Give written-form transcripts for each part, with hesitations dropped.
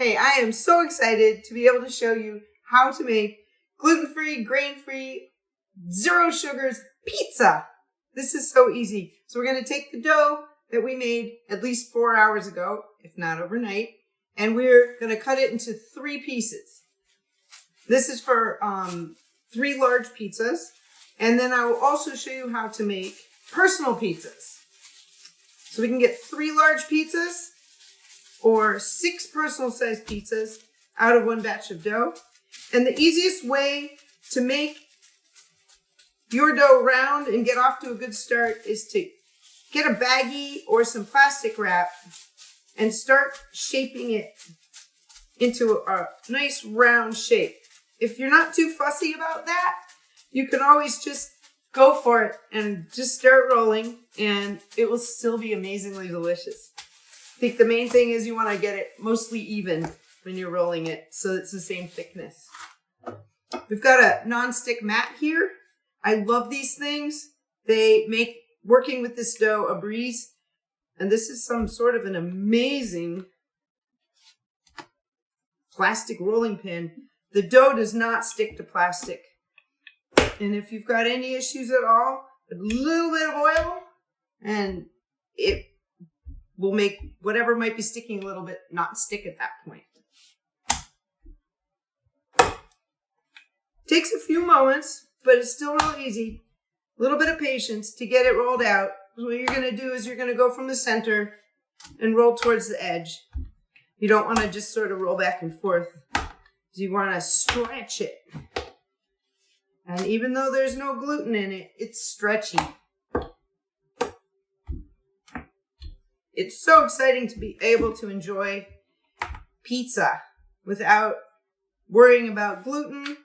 Hey, I am so excited to be able to show you how to make gluten-free, grain-free, zero sugars pizza. This is so easy. So we're going to take the dough that we made at least 4 hours ago, if not overnight, and we're going to cut it into 3 pieces. This is for 3 large pizzas. And then I will also show you how to make personal pizzas. So we can get 3 large pizzas or 6 personal sized pizzas out of 1 batch of dough. And the easiest way to make your dough round and get off to a good start is to get a baggie or some plastic wrap and start shaping it into a nice round shape. If you're not too fussy about that, you can always just go for it and just start rolling, and it will still be amazingly delicious. I think the main thing is you want to get it mostly even when you're rolling it so it's the same thickness. We've got a non-stick mat here. I love these things. They make working with this dough a breeze, and this is some sort of an amazing plastic rolling pin. The dough does not stick to plastic. And if you've got any issues at all, a little bit of oil and it will make whatever might be sticking a little bit not stick at that point. Takes a few moments, but it's still real easy. A little bit of patience to get it rolled out. What you're going to do is you're going to go from the center and roll towards the edge. You don't want to just sort of roll back and forth. You want to stretch it. And even though there's no gluten in it, it's stretchy. It's so exciting to be able to enjoy pizza without worrying about gluten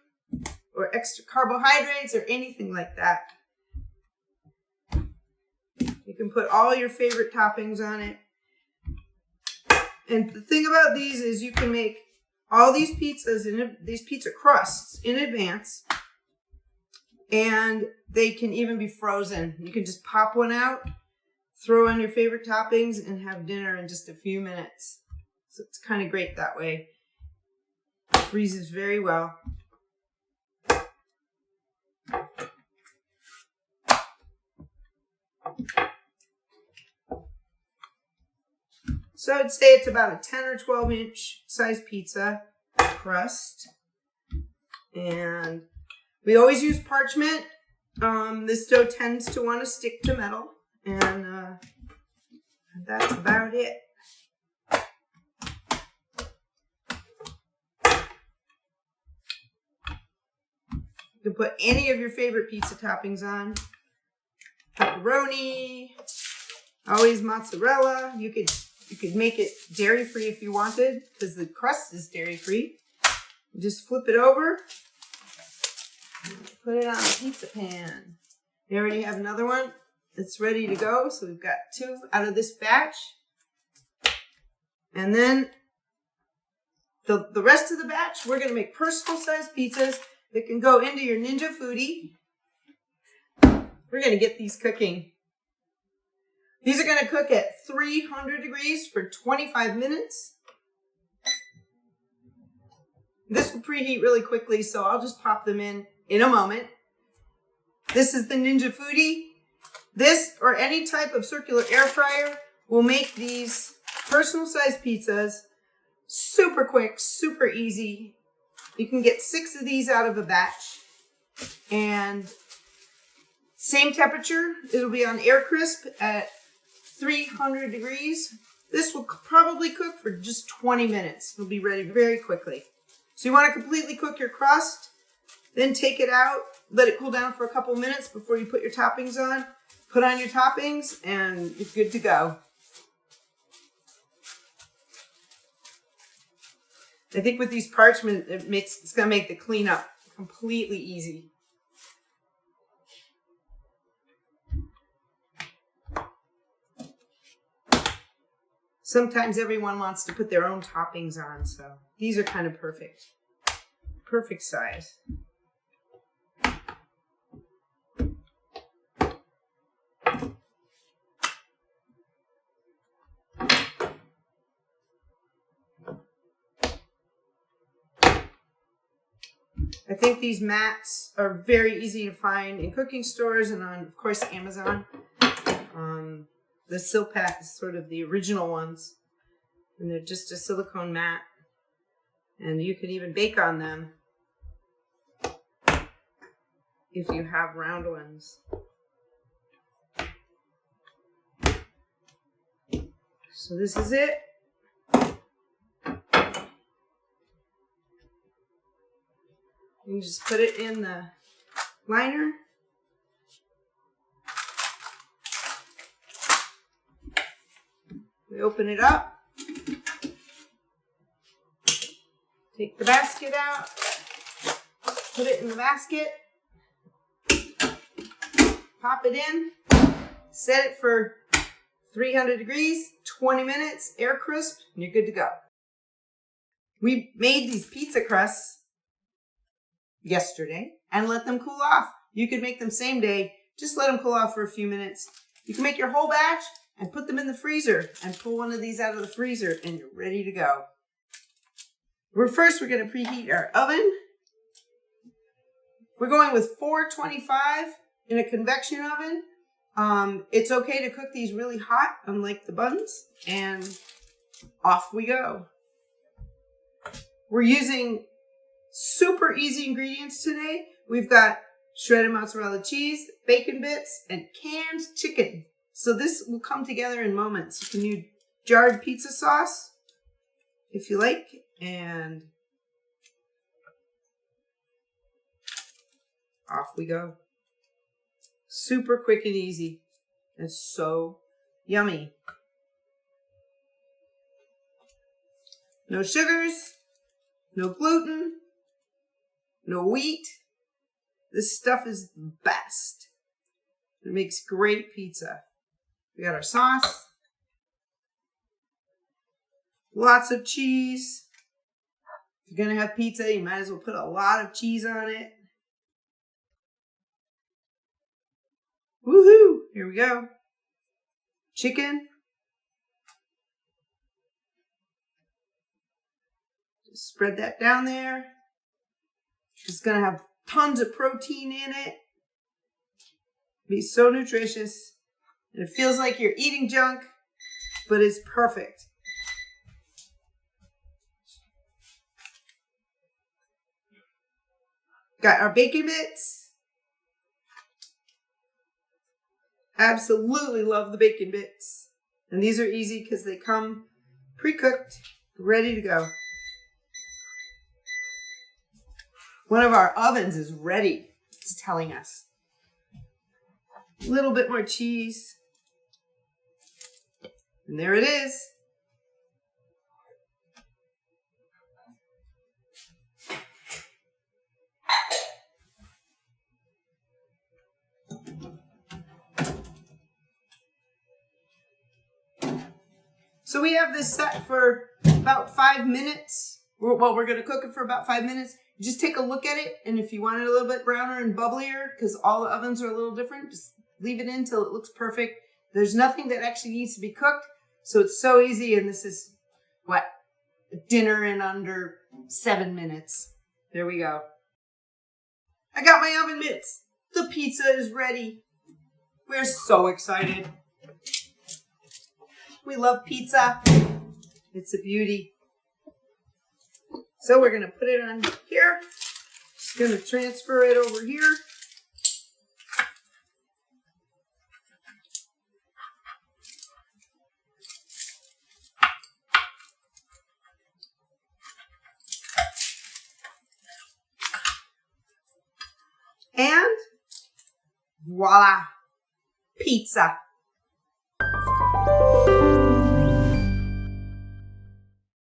or extra carbohydrates or anything like that. You can put all your favorite toppings on it. And the thing about these is you can make all these pizzas, these pizza crusts in advance. And they can even be frozen. You can just pop one out, throw in your favorite toppings, and have dinner in just a few minutes. So it's kind of great that way. It freezes very well. So I'd say it's about a 10 or 12 inch size pizza crust. And we always use parchment. This dough tends to want to stick to metal, and that's about it. You can put any of your favorite pizza toppings on. Pepperoni, always mozzarella. You could make it dairy-free if you wanted, because the crust is dairy-free. Just flip it over. Put it on a pizza pan. We already have another one that's ready to go. So we've got 2 out of this batch. And then the rest of the batch, we're going to make personal sized pizzas that can go into your Ninja Foodie. We're going to get these cooking. These are going to cook at 300 degrees for 25 minutes. This will preheat really quickly, so I'll just pop them in a moment. This is the Ninja Foodie. This or any type of circular air fryer will make these personal sized pizzas super quick, super easy. You can get 6 of these out of a batch. And same temperature, it'll be on air crisp at 300 degrees. This will probably cook for just 20 minutes. It'll be ready very quickly. So you want to completely cook your crust. Then take it out, let it cool down for a couple minutes before you put your toppings on. Put on your toppings, and you're good to go. I think with these parchment, it's going to make the cleanup completely easy. Sometimes everyone wants to put their own toppings on, so these are kind of perfect. Perfect size. I think these mats are very easy to find in cooking stores and on, of course, Amazon. The Silpat is sort of the original ones. And they're just a silicone mat. And you can even bake on them if you have round ones. So this is it. You can just put it in the liner. We open it up. Take the basket out. Put it in the basket. Pop it in. Set it for 300 degrees, 20 minutes, air crisp, and you're good to go. We made these pizza crusts yesterday and let them cool off. You could make them same day. Just let them cool off for a few minutes. You can make your whole batch and put them in the freezer and pull one of these out of the freezer and you're ready to go. We're going to preheat our oven. We're going with 425 in a convection oven. It's okay to cook these really hot, unlike the buns, and off we go. We're using super easy ingredients today. We've got shredded mozzarella cheese, bacon bits, and canned chicken. So this will come together in moments. You can use jarred pizza sauce if you like, and off we go. Super quick and easy. And so yummy. No sugars, no gluten, no wheat. This stuff is the best. It makes great pizza. We got our sauce. Lots of cheese. If you're going to have pizza, you might as well put a lot of cheese on it. Woohoo! Here we go. Chicken. Just spread that down there. It's going to have tons of protein in it. Be so nutritious. And it feels like you're eating junk, but it's perfect. Got our bacon bits. Absolutely love the bacon bits. And these are easy because they come pre-cooked, ready to go. One of our ovens is ready. It's telling us. A little bit more cheese. And there it is. So we have this set for about 5 minutes. We're going to cook it for about 5 minutes. Just take a look at it, and if you want it a little bit browner and bubblier, because all the ovens are a little different, just leave it in till it looks perfect. There's nothing that actually needs to be cooked, so it's so easy, and this is, dinner in under 7 minutes. There we go. I got my oven mitts. The pizza is ready. We're so excited. We love pizza. It's a beauty. So we're going to put it on here. Just going to transfer it over here. And voila, pizza.